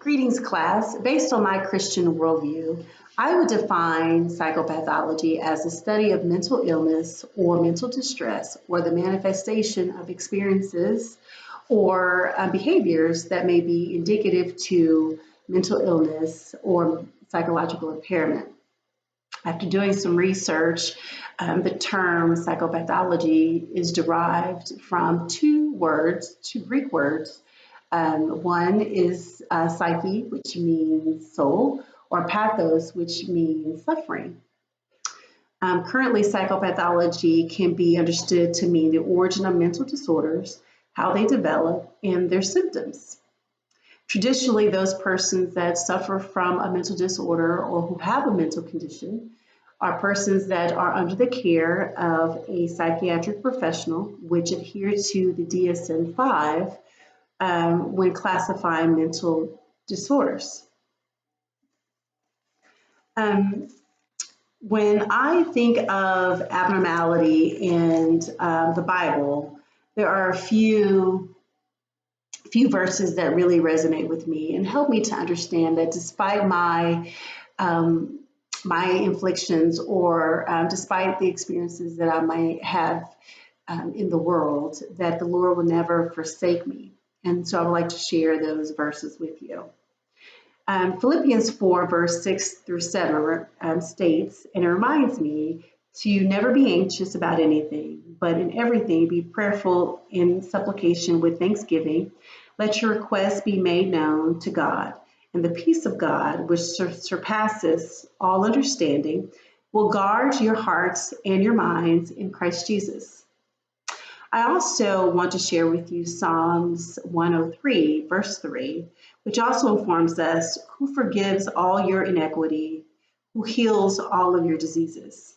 Greetings, class. Based on my Christian worldview, I would define psychopathology as the study of mental illness or mental distress or the manifestation of experiences or behaviors that may be indicative to mental illness or psychological impairment. After doing some research, the term psychopathology is derived from two Greek words. One is psyche, which means soul, or pathos, which means suffering. Currently, psychopathology can be understood to mean the origin of mental disorders, how they develop, and their symptoms. Traditionally, those persons that suffer from a mental disorder or who have a mental condition are persons that are under the care of a psychiatric professional, which adhere to the DSM-5 when classifying mental disorders. When I think of abnormality and the Bible, there are a few verses that really resonate with me and help me to understand that despite my inflictions or despite the experiences that I might have in the world, that the Lord will never forsake me. And so I would like to share those verses with you. Philippians 4, verse 6 through 7 states, and it reminds me to never be anxious about anything, but in everything be prayerful in supplication with thanksgiving. Let your requests be made known to God, and the peace of God, which surpasses all understanding, will guard your hearts and your minds in Christ Jesus. I also want to share with you Psalms 103, verse 3, which also informs us who forgives all your iniquity, who heals all of your diseases.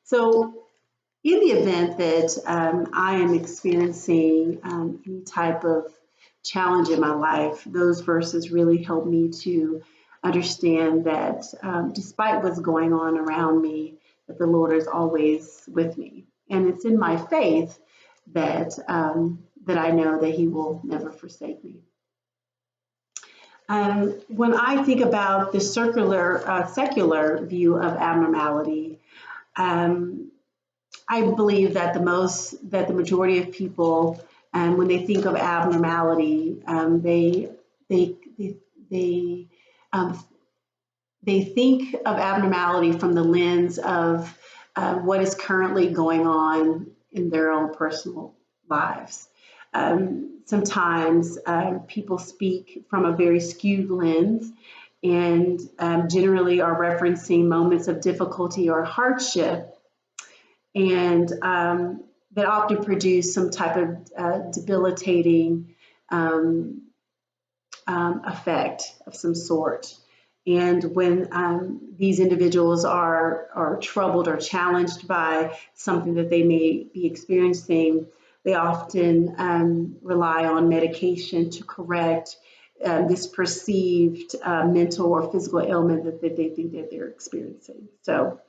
So in the event that I am experiencing any type of challenge in my life, those verses really help me to understand that despite what's going on around me, that the Lord is always with me. And it's in my faith that I know that He will never forsake me. When I think about the secular view of abnormality, I believe that the majority of people, when they think of abnormality, they think of abnormality from the lens of what is currently going on in their own personal lives. Sometimes people speak from a very skewed lens and generally are referencing moments of difficulty or hardship, and that often produce some type of debilitating effect of some sort. And when these individuals are troubled or challenged by something that they may be experiencing, they often rely on medication to correct this perceived mental or physical ailment that they think that they're experiencing. So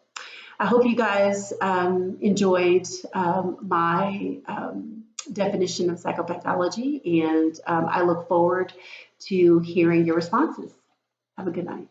I hope you guys enjoyed my definition of psychopathology, and I look forward to hearing your responses. Have a good night.